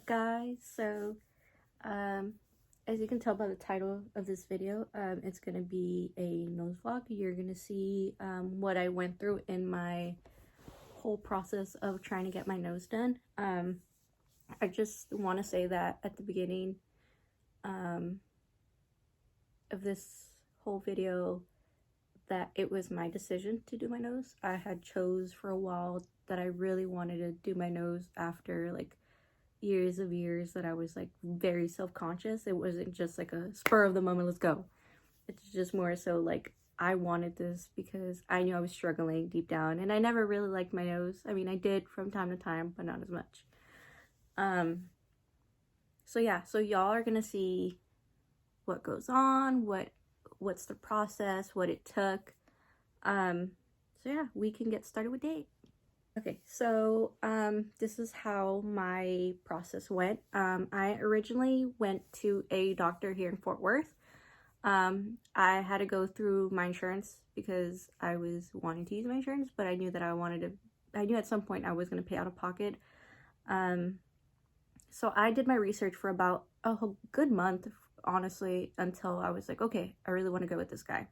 up, guys? So as you can tell by the title of this video, it's gonna be a nose vlog. You're gonna see what I went through in my whole process of trying to get my nose done. I just want to say that at the beginning of this whole video that it was my decision to do my nose. I had chose for a while that I really wanted to do my nose after like years that I was like very self-conscious. It wasn't just like a spur of the moment, let's go. It's just more so like I wanted this because I knew I was struggling deep down, and I never really liked my nose. I mean, I did from time to time, but not as much. So yeah, so y'all are gonna see what goes on, what's the process, what it took. So yeah, we can get started with date. Okay, so this is how my process went. I originally went to a doctor here in Fort Worth. I had to go through my insurance because I was wanting to use my insurance, but I knew that I knew at some point I was going to pay out of pocket. So I did my research for about a good month, honestly, until I was like, okay, I really want to go with this guy.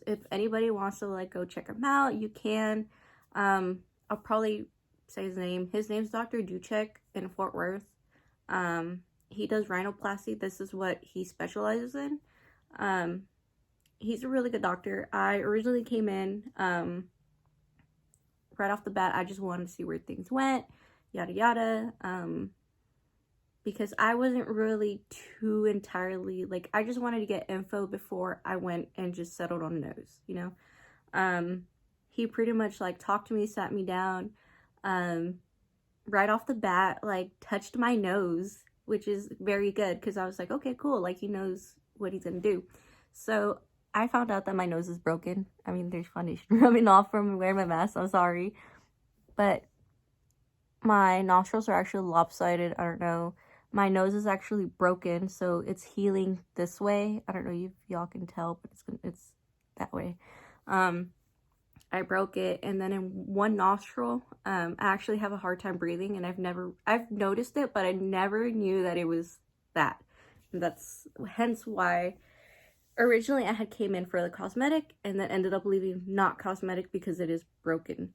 If anybody wants to like go check him out, you can. I'll probably say his name. His name's Dr. Duchek in Fort Worth. He does rhinoplasty. This is what he specializes in. He's a really good doctor. I originally came in, right off the bat, I just wanted to see where things went, yada yada, because I wasn't really too entirely, like, I just wanted to get info before I went and just settled on a nose, you know. He pretty much, like, talked to me, sat me down, right off the bat, like, touched my nose, which is very good, because I was like, okay, cool, like, he knows what he's gonna do. So I found out that my nose is broken. I mean, there's foundation rubbing off from wearing my mask, I'm sorry, but my nostrils are actually lopsided. I don't know. My nose is actually broken, so it's healing this way. I don't know if y'all can tell, but it's that way. I broke it, and then in one nostril, I actually have a hard time breathing, and I've noticed it, but I never knew that it was that. And that's hence why originally I had came in for the cosmetic, and then ended up leaving not cosmetic because it is broken.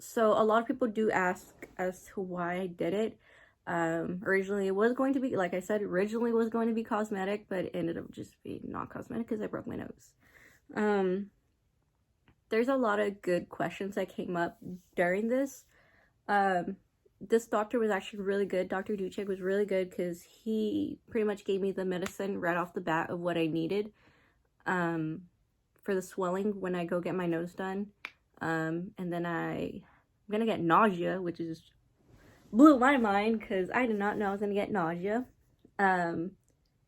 So a lot of people do ask as to why I did it. Originally it was going to be, like I said, originally was going to be cosmetic, but it ended up just being not cosmetic because I broke my nose. There's a lot of good questions that came up during this. This doctor was actually really good. Dr. Duchek was really good because he pretty much gave me the medicine right off the bat of what I needed for the swelling when I go get my nose done. And then I'm gonna get nausea, which is blew my mind because I did not know I was gonna get nausea.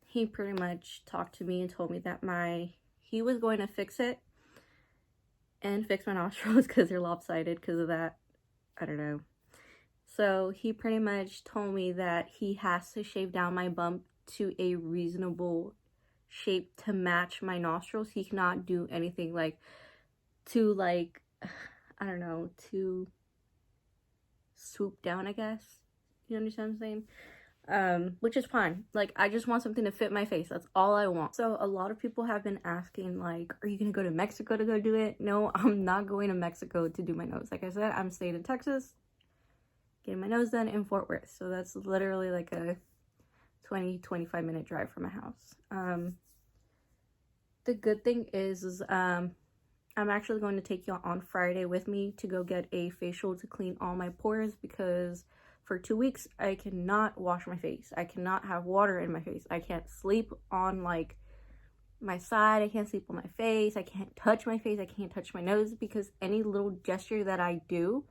He pretty much talked to me and told me that he was going to fix it and fix my nostrils because they're lopsided because of that. I don't know. So he pretty much told me that he has to shave down my bump to a reasonable shape to match my nostrils. He cannot do anything like to like, I don't know, to swoop down, I guess. You understand what I'm saying? Which is fine. Like, I just want something to fit my face. That's all I want. So a lot of people have been asking, like, are you gonna go to Mexico to go do it? No, I'm not going to Mexico to do my nose. Like I said, I'm staying in Texas, getting my nose done in Fort Worth. So that's literally like a 20-25 minute drive from my house. The good thing is I'm actually going to take y'all on Friday with me to go get a facial to clean all my pores, because for 2 weeks I cannot wash my face. I cannot have water in my face. I can't sleep on like my side. I can't sleep on my face. I can't touch my face. I can't touch my nose, because any little gesture that I do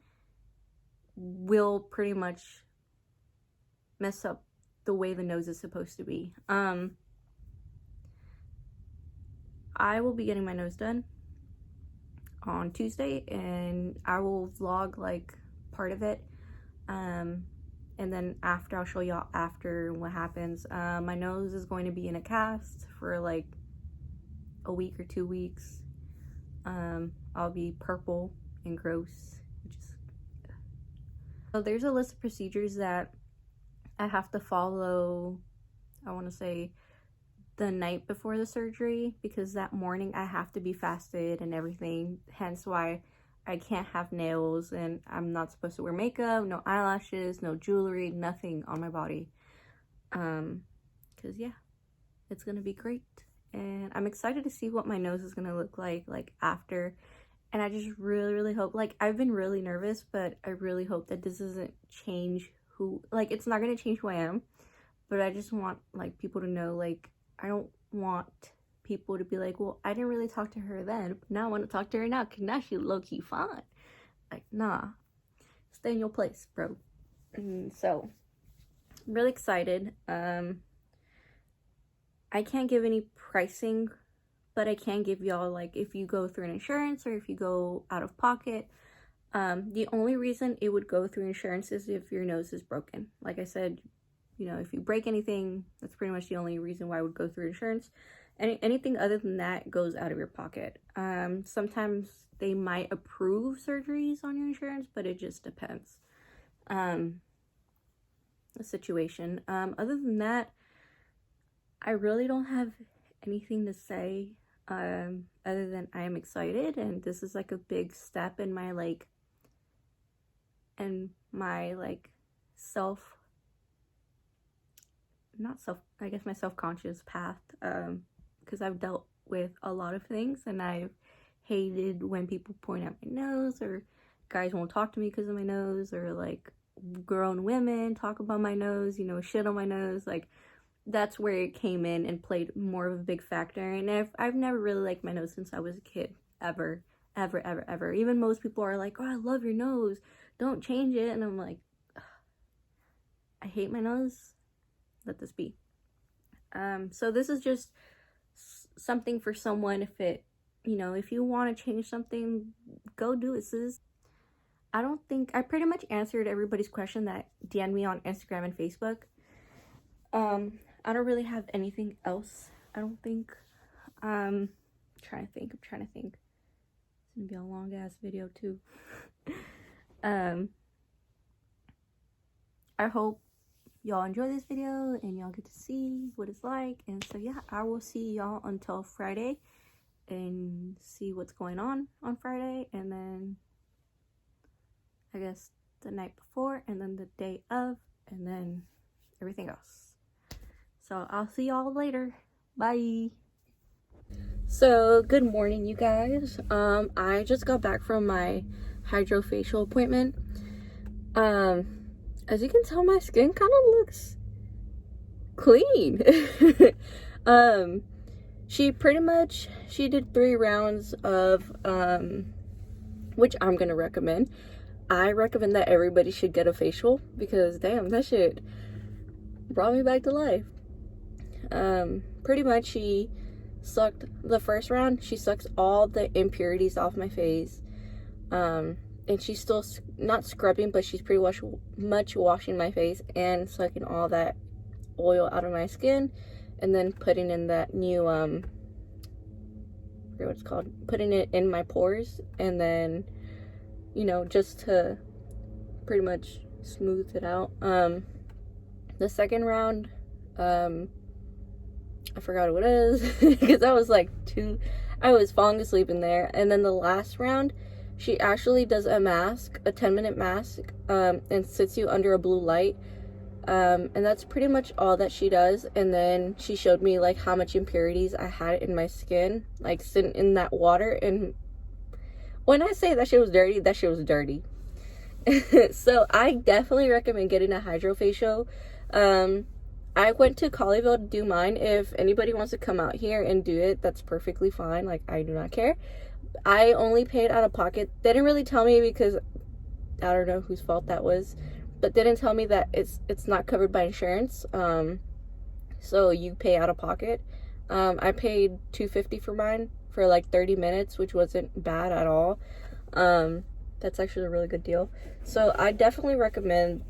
will pretty much mess up the way the nose is supposed to be. I will be getting my nose done on Tuesday, and I will vlog like part of it, and then after I'll show y'all after what happens. My nose is going to be in a cast for like a week or 2 weeks. I'll be purple and gross, which is So there's a list of procedures that I have to follow, I want to say the night before the surgery, because that morning I have to be fasted and everything, hence why I can't have nails and I'm not supposed to wear makeup, no eyelashes, no jewelry, nothing on my body. Because yeah, it's gonna be great. And I'm excited to see what my nose is gonna look like after. And I just really hope, like, I've been really nervous, but I really hope that this doesn't change who, like, it's not gonna change who I am, but I just want, like, people to know, like, I don't want people to be like, well, I didn't really talk to her then, but now I want to talk to her now, because now she's low-key fine. Like, nah, stay in your place, bro. So, I'm really excited. I can't give any pricing, but I can give y'all, like, if you go through an insurance or if you go out of pocket. The only reason it would go through insurance is if your nose is broken. Like I said, you know, if you break anything, that's pretty much the only reason why I would go through insurance. Anything other than that goes out of your pocket. Sometimes they might approve surgeries on your insurance, but it just depends. The situation. Other than that, I really don't have anything to say, other than I am excited, and this is like a big step in my my self-conscious path, because I've dealt with a lot of things, and I've hated when people point out my nose, or guys won't talk to me because of my nose, or like grown women talk about my nose, you know, shit on my nose. Like, that's where it came in and played more of a big factor. And I've never really liked my nose since I was a kid, ever. Even most people are like, oh, I love your nose, don't change it. And I'm like, I hate my nose, let this be. So this is just something for someone. If it, you know, if you want to change something, go do it, sis. I don't think I pretty much answered everybody's question that DM'd me on Instagram and Facebook. I don't really have anything else, I don't think. I'm trying to think. It's gonna be a long ass video too. I hope y'all enjoy this video and y'all get to see what it's like. And so yeah, I will see y'all until Friday and see what's going on Friday, and then I guess the night before, and then the day of, and then everything else. So I'll see y'all later. Bye. So good morning, you guys. I just got back from my hydrofacial appointment. As you can tell, my skin kind of looks clean. She did 3 rounds of, which I'm gonna recommend. I recommend that everybody should get a facial, because damn, that shit brought me back to life. Pretty much she sucked the first round. She sucks all the impurities off my face. And she's still not scrubbing, but she's pretty much washing my face and sucking all that oil out of my skin, and then putting in that new, I forget what it's called, putting it in my pores, and then, you know, just to pretty much smooth it out. The second round, I forgot what it is, because I was falling asleep in there. And then the last round, she actually does a mask, a 10-minute mask, and sits you under a blue light. And that's pretty much all that she does. And then she showed me like how much impurities I had in my skin, like sitting in that water. And when I say that shit was dirty, that shit was dirty. So I definitely recommend getting a hydrofacial. I went to Colleyville to do mine. If anybody wants to come out here and do it, that's perfectly fine. Like, I do not care. I only paid out of pocket. They didn't really tell me, because I don't know whose fault that was, but they didn't tell me that it's not covered by insurance. So you pay out of pocket. I paid $250 for mine for like 30 minutes, which wasn't bad at all. That's actually a really good deal. So I definitely recommend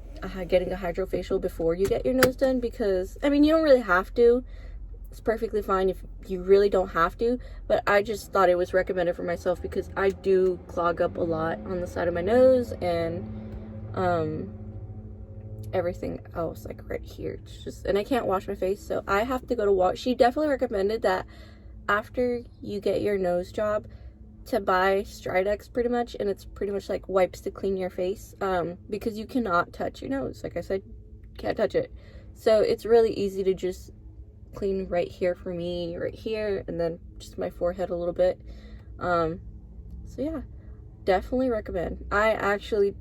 getting a hydrofacial before you get your nose done, because I mean, you don't really have to. It's perfectly fine if you really don't have to, but I just thought it was recommended for myself, because I do clog up a lot on the side of my nose, and Everything else like right here, it's just, and I can't wash my face, so I have to go to wash. She definitely recommended that after you get your nose job to buy Stridex pretty much, and it's pretty much like wipes to clean your face, because you cannot touch your nose. Like I said, can't touch it. So it's really easy to just clean right here for me, right here, and then just my forehead a little bit. So yeah, definitely recommend. I actually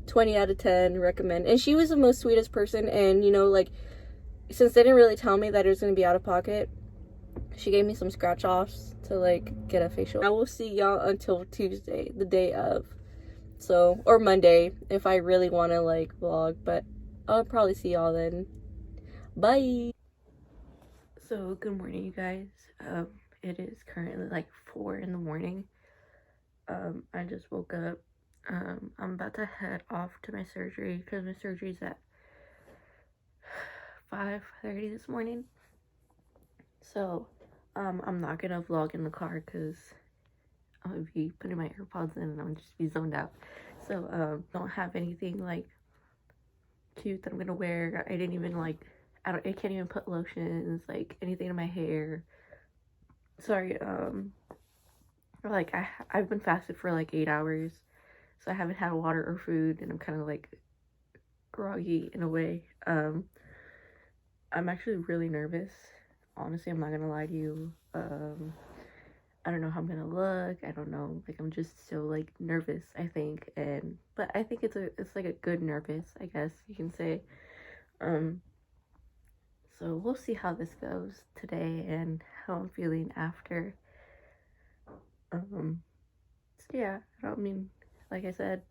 20 out of 10 recommend. And she was the most sweetest person, and you know, like, since they didn't really tell me that it was going to be out of pocket, she gave me some scratch offs to like get a facial. I will see y'all until Tuesday, the day of, so, or Monday if I really want to like vlog, but I'll probably see y'all then. Bye. So good morning, you guys. It is currently like 4 in the morning. I just woke up. I'm about to head off to my surgery because my surgery's at 5:30 this morning. So, I'm not gonna vlog in the car because I'm gonna be putting my AirPods in and I'm just be zoned out. So, don't have anything like cute that I'm gonna wear. I didn't even like, I can't even put lotions, like anything in my hair. Sorry, like I've been fasted for like 8 hours, so I haven't had water or food, and I'm kind of like groggy in a way. I'm actually really nervous. Honestly, I'm not gonna lie to you. I don't know how I'm gonna look. I don't know. Like, I'm just so like nervous, I think. But I think it's like a good nervous, I guess you can say. So we'll see how this goes today and how I'm feeling after. So yeah, I mean, like I said,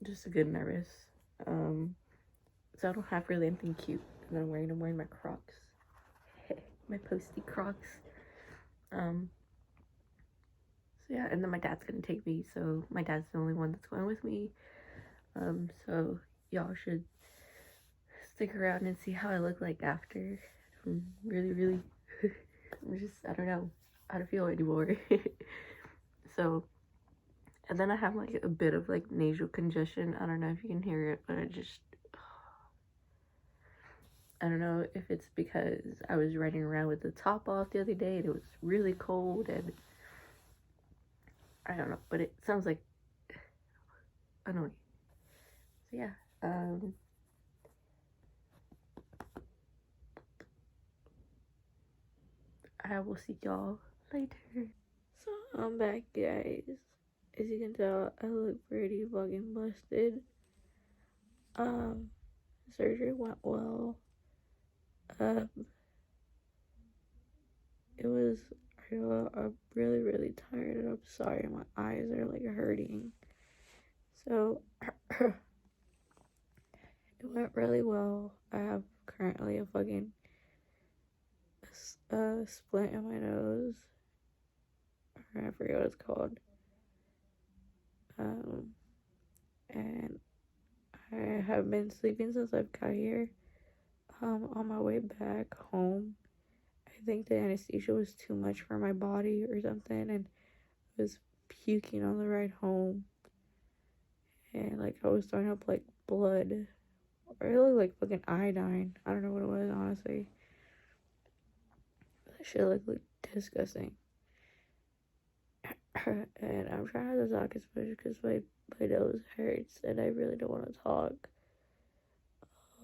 just a good nervous. So I don't have really anything cute that I'm wearing my Crocs. My posty Crocs. So yeah, and then my dad's gonna take me, so my dad's the only one that's going with me. So y'all should stick around and see how I look like after. I'm really I'm just, I don't know how to feel anymore. So, and then I have like a bit of like nasal congestion. I don't know if you can hear it, but I don't know if it's because I was riding around with the top off the other day and it was really cold, and I don't know, but it sounds like annoying. So yeah, I will see y'all later. So I'm back, guys. As you can tell, I look pretty fucking busted. Surgery went well. Um, it was, I'm really tired, and I'm sorry, my eyes are like hurting. So, it went really well. I have currently a fucking splint in my nose. Or I forget what it's called. And I have been sleeping since I've got here. On my way back home, I think the anesthesia was too much for my body or something, and I was puking on the ride home. And like I was throwing up like blood. Or it looked like fucking iodine. I don't know what it was, honestly. That shit looked like disgusting. And I'm trying not to talk as much because my nose hurts and I really don't want to talk.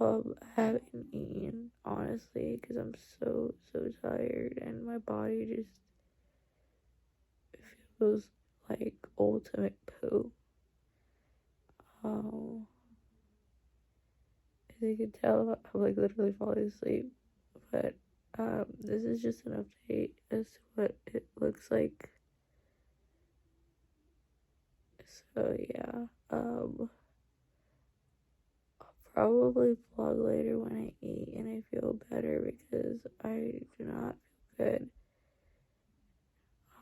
I haven't eaten, honestly, because I'm so tired, and my body just feels like ultimate poo. As you can tell, I'm like literally falling asleep, but this is just an update as to what it looks like. So yeah, I'll probably vlog later when I eat and I feel better, because I do not feel good.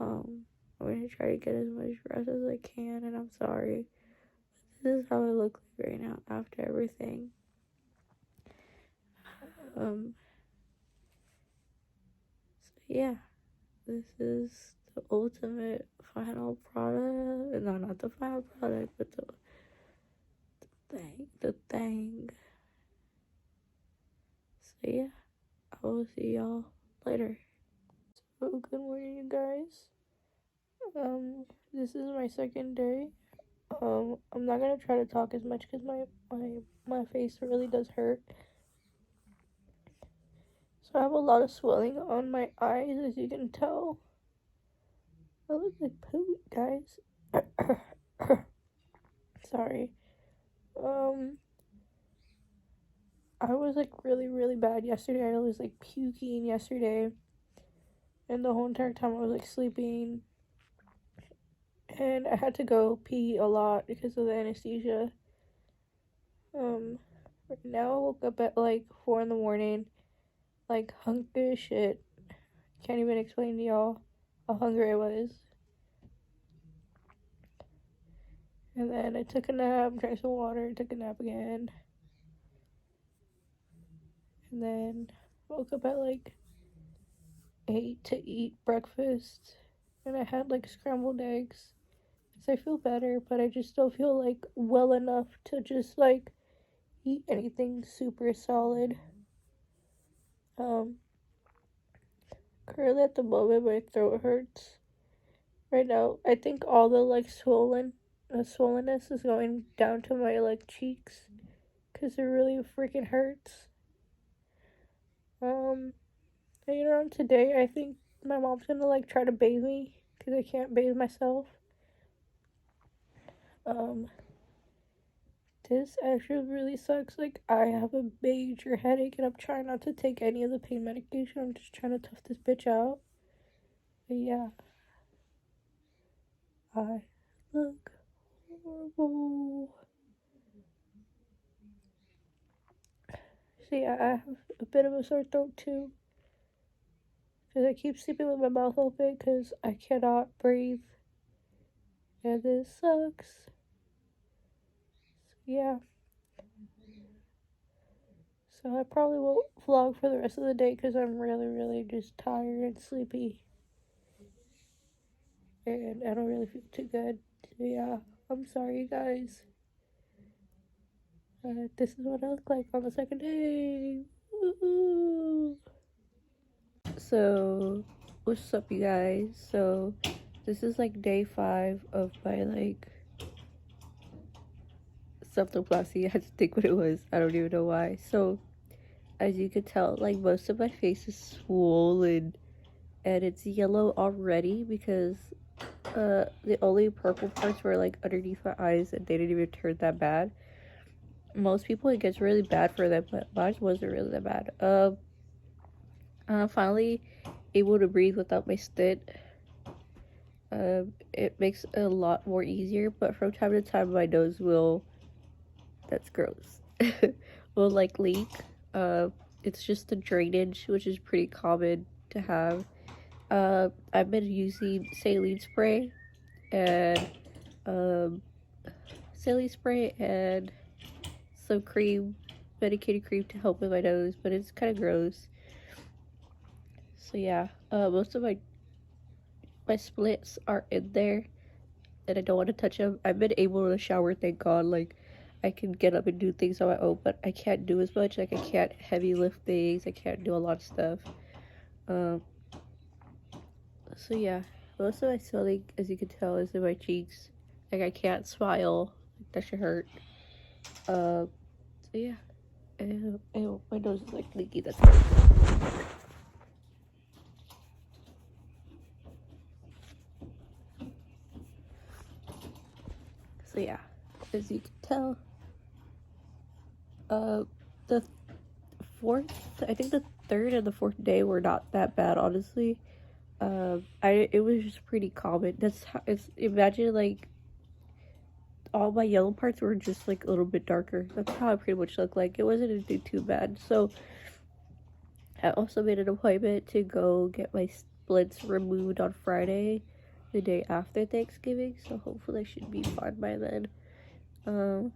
I'm gonna try to get as much rest as I can, and I'm sorry, but this is how I look like right now after everything. So yeah, this is the ultimate final product. No, not the final product, but the thing. So yeah, I will see y'all later. So good morning, you guys. This is my second day. I'm not gonna try to talk as much because my face really does hurt. So I have a lot of swelling on my eyes, as you can tell. I look like poop, guys. Sorry. I was like really bad yesterday. I was like puking yesterday, and the whole entire time I was like sleeping, and I had to go pee a lot because of the anesthesia. Right now I woke up at like 4 in the morning, like hungry as shit. Can't even explain to y'all how hungry I was. And then I took a nap, drank some water, took a nap again. And then woke up at like 8 to eat breakfast. And I had like scrambled eggs. Because I feel better, but I just don't feel like well enough to just like eat anything super solid. Currently at the moment my throat hurts. Right now, I think all the like swollenness is going down to my like cheeks. Because it really freaking hurts. Later on today, I think my mom's gonna like try to bathe me because I can't bathe myself. This actually really sucks. Like, I have a major headache and I'm trying not to take any of the pain medication. I'm just trying to tough this bitch out. But yeah, I look horrible. So yeah, I have a bit of a sore throat too. Because I keep sleeping with my mouth open because I cannot breathe. And this sucks. So yeah. So I probably won't vlog for the rest of the day because I'm really just tired and sleepy. And I don't really feel too good. So yeah, I'm sorry guys. This is what I look like on the second day. Woo-hoo. So, what's up you guys? So, this is like day 5 of my like septoplasty. I had to think what it was. I don't even know why. So, as you can tell, like most of my face is swollen and it's yellow already because the only purple parts were like underneath my eyes and they didn't even turn that bad. Most people it gets really bad for them, but mine wasn't really that bad. I'm finally able to breathe without my stint. It makes it a lot more easier, but from time to time my nose will, that's gross, will like leak. It's just the drainage, which is pretty common to have. I've been using saline spray and some cream, medicated cream to help with my nose, but it's kind of gross. So yeah, most of my splits are in there, and I don't want to touch them. I've been able to shower, thank God. Like, I can get up and do things on my own, but I can't do as much. Like, I can't heavy lift things. I can't do a lot of stuff. So yeah, most of my swelling, as you can tell, is in my cheeks. Like, I can't smile. Like, that should hurt. So yeah. Ew, my nose is like leaky. That's gross. So yeah, as you can tell, the I think the 3rd and the 4th day were not that bad, honestly. It was just pretty common. That's how imagine like all my yellow parts were just like a little bit darker. That's how I pretty much looked like. It wasn't anything too bad. So I also made an appointment to go get my splits removed on Friday, the day after Thanksgiving. So hopefully I should be fine by then. So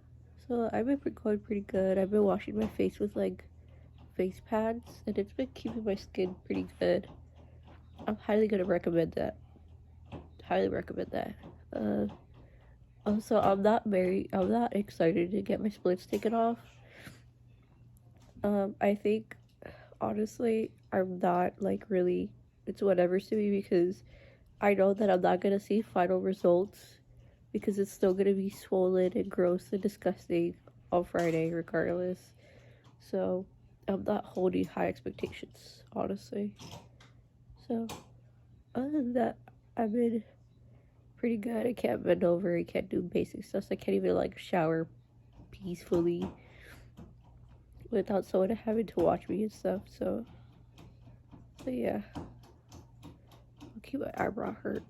I've been going pretty good. I've been washing my face with like face pads, and it's been keeping my skin pretty good. I'm highly gonna recommend that. Highly recommend that. Also, I'm not excited to get my splits taken off. I think, honestly, I'm not, like, really, it's whatever's to me, because I know that I'm not gonna see final results, because it's still gonna be swollen and gross and disgusting on Friday, regardless. So, I'm not holding high expectations, honestly. So, other than that, I've been pretty good. I can't bend over, I can't do basic stuff, so I can't even, like, shower peacefully without someone having to watch me and stuff. So yeah, I'll keep my eyebrow hurt.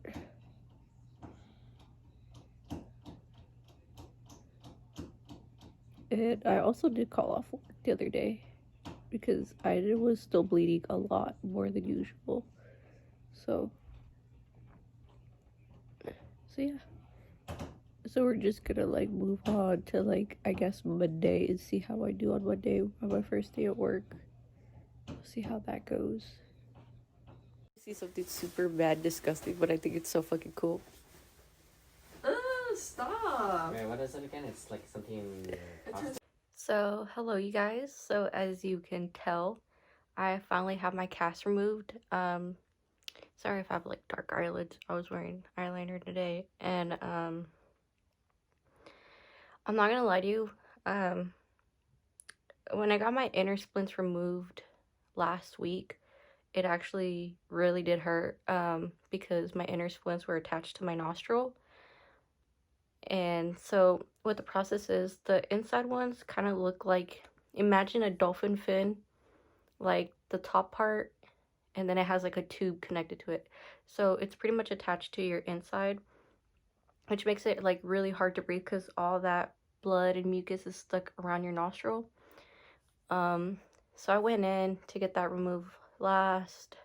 And I also did call off work the other day because I was still bleeding a lot more than usual. So yeah. So we're just gonna, like, move on to, like, I guess Monday and see how I do on Monday on my first day at work. We'll see how that goes. See something super bad, disgusting, but I think it's so fucking cool. Stop! Wait, what is it again? It's like something. So, hello, you guys. So, as you can tell, I finally have my cast removed. Sorry if I have, like, dark eyelids. I was wearing eyeliner today, and I'm not gonna lie to you. When I got my inner splints removed last week, it actually really did hurt. Because my inner splints were attached to my nostril. And so what the process is, the inside ones kind of look like, imagine a dolphin fin, like the top part, and then it has like a tube connected to it. So it's pretty much attached to your inside, which makes it like really hard to breathe because all that blood and mucus is stuck around your nostril. So I went in to get that removed last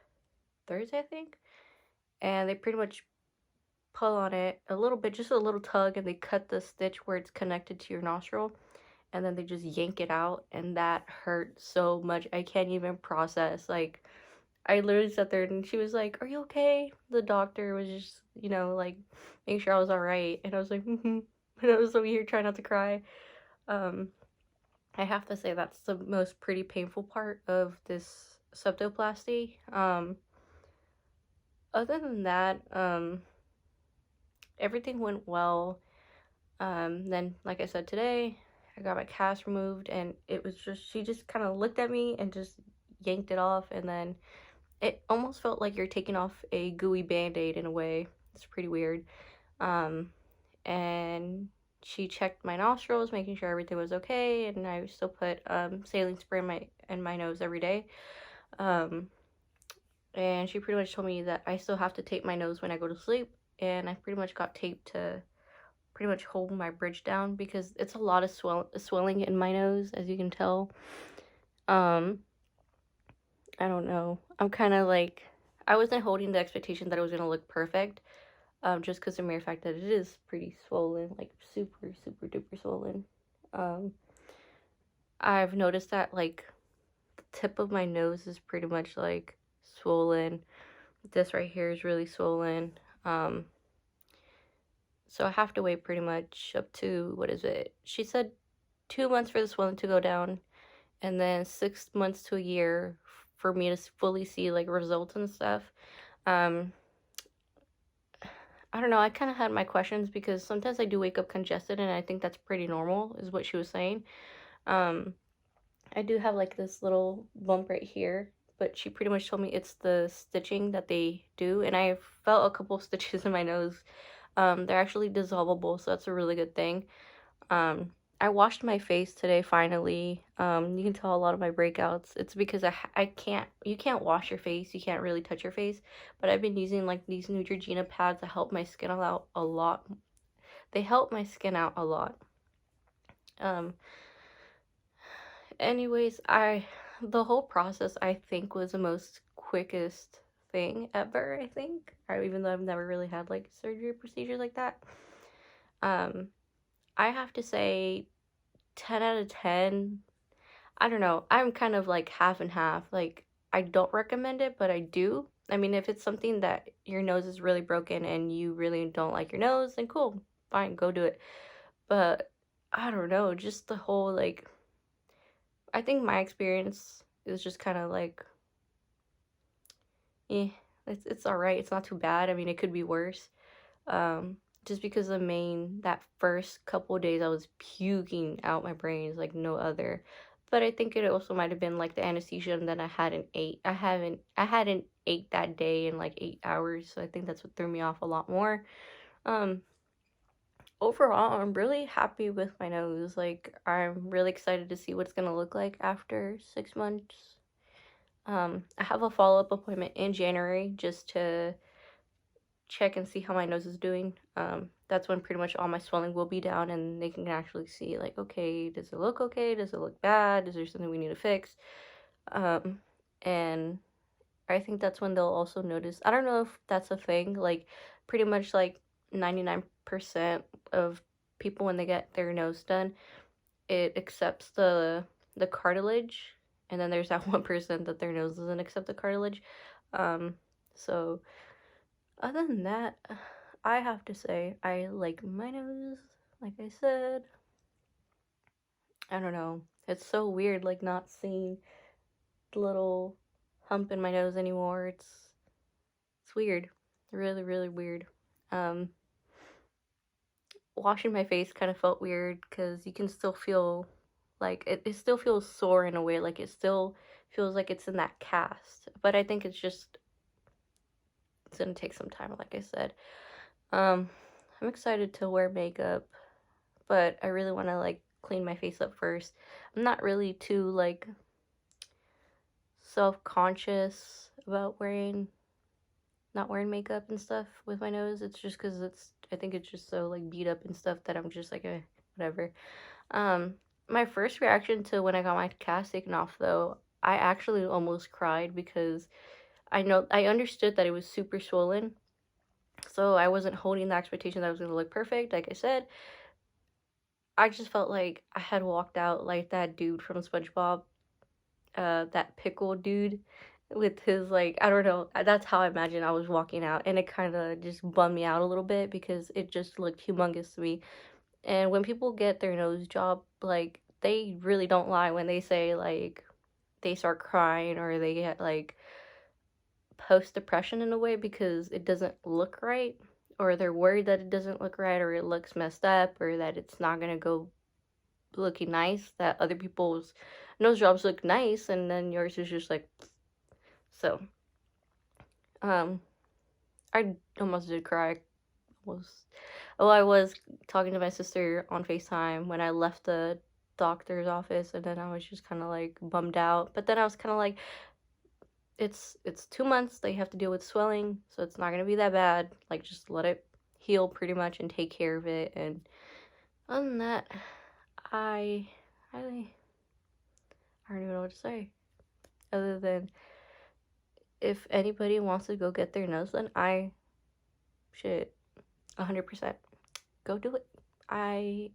Thursday, I think, and they pretty much pull on it a little bit, just a little tug, and they cut the stitch where it's connected to your nostril, and then they just yank it out, and that hurt so much. I can't even process. Like, I literally sat there and she was like, "Are you okay?" The doctor was just, like, making sure I was all right, and I was like, mm-hmm. And I was over here trying not to cry. I have to say that's the most pretty painful part of this septoplasty. Other than that, everything went well. Then, like I said, today I got my cast removed, and it was just, she just kind of looked at me and just yanked it off, and then it almost felt like you're taking off a gooey band-aid in a way. It's pretty weird. And she checked my nostrils, making sure everything was okay, and I still put saline spray in my nose every day. And she pretty much told me that I still have to tape my nose when I go to sleep, and I pretty much got taped to pretty much hold my bridge down because it's a lot of swelling in my nose, as you can tell. I don't know. I'm kind of like, I wasn't holding the expectation that it was going to look perfect, just because of the mere fact that it is pretty swollen, like super, super duper swollen. I've noticed that, like, the tip of my nose is pretty much, like, swollen. This right here is really swollen. So I have to wait pretty much up to, what is it? She said 2 months for the swelling to go down, and then 6 months to a year for me to fully see, like, results and stuff. I don't know, I kind of had my questions because sometimes I do wake up congested, and I think that's pretty normal, is what she was saying. I do have, like, this little bump right here, but she pretty much told me it's the stitching that they do, and I felt a couple stitches in my nose. They're actually dissolvable, so that's a really good thing. I washed my face today, finally. You can tell a lot of my breakouts. It's because you can't wash your face. You can't really touch your face. But I've been using, like, these Neutrogena pads that help my skin out a lot. They help my skin out a lot. Anyways, the whole process, I think, was the most quickest thing ever, I think. Even though I've never really had, like, surgery procedures like that. I have to say 10 out of 10. I don't know. I'm kind of like half and half. Like, I don't recommend it, but I do. I mean, if it's something that your nose is really broken and you really don't like your nose, then cool. fine, go do it. But I don't know, just the whole like, I think my experience is just kind of like, eh, it's all right. It's not too bad. I mean, it could be worse. Just because that first couple of days I was puking out my brains like no other. But I think it also might have been like the anesthesia, and then I hadn't ate that day in like 8 hours. So I think that's what threw me off a lot more. Um, Overall, I'm really happy with my nose. Like, I'm really excited to see what it's gonna look like after 6 months. I have a follow-up appointment in January just to check and see how my nose is doing. That's when pretty much all my swelling will be down, and they can actually see, like, okay, does it look okay? Does it look bad? Is there something we need to fix? And I think that's when they'll also notice. I don't know if that's a thing. Like, pretty much like 99% of people when they get their nose done, it accepts the cartilage, and then there's that 1% that their nose doesn't accept the cartilage. Um, so other than that, I have to say I like my nose. Like I said, I don't know. It's so weird, like not seeing the little hump in my nose anymore. It's weird, really, really weird. Um, Washing my face kind of felt weird because you can still feel like it still feels sore in a way, like it still feels like it's in that cast. But I think it's gonna take some time, like I said. Um, I'm excited to wear makeup, but I really want to like clean my face up first. I'm not really too like self-conscious about not wearing makeup and stuff with my nose. It's just because I think it's just so like beat up and stuff that I'm just like, whatever. Um, my first reaction to when I got my cast taken off, though, I actually almost cried because I understood that it was super swollen, so I wasn't holding the expectation that it was gonna look perfect. Like I said, I just felt like I had walked out like that dude from SpongeBob, that pickle dude with his like, I don't know, that's how I imagine I was walking out, and it kind of just bummed me out a little bit because it just looked humongous to me. And when people get their nose job, like they really don't lie when they say like they start crying or they get like post depression in a way because it doesn't look right, or they're worried that it doesn't look right, or it looks messed up, or that it's not gonna go looking nice, that other people's nose jobs look nice and then yours is just like, so um I almost did cry. Was Oh, I was talking to my sister on FaceTime when I left the doctor's office, and then I was just kind of like bummed out, but then I was kind of like, it's 2 months they have to deal with swelling, so it's not gonna be that bad, like just let it heal pretty much and take care of it. And other than that, I I I don't even know what to say other than if anybody wants to go get their nose done, shit, 100% go do it. I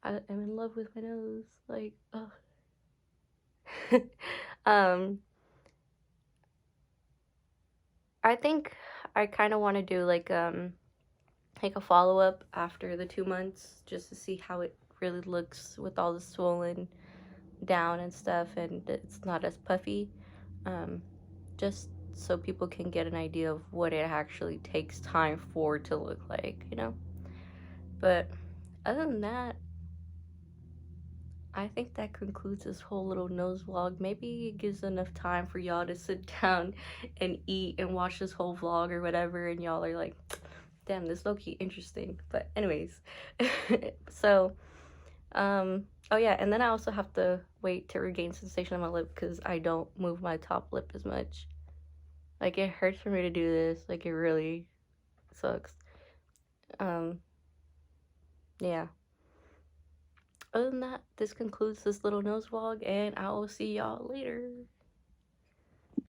I am in love with my nose, like, ugh. um, I think I kind of want to do like a follow up after the 2 months just to see how it really looks with all the swollen down and stuff, and it's not as puffy. Um, just so people can get an idea of what it actually takes time for to look like, you know? But other than that, I think that concludes this whole little nose vlog. Maybe it gives enough time for y'all to sit down and eat and watch this whole vlog or whatever, and y'all are like, damn, this low-key interesting. But anyways, so, oh yeah, and then I also have to wait to regain sensation on my lip because I don't move my top lip as much. Like, it hurts for me to do this. Like, it really sucks. Um, yeah. Other than that, this concludes this little nose vlog, and I will see y'all later.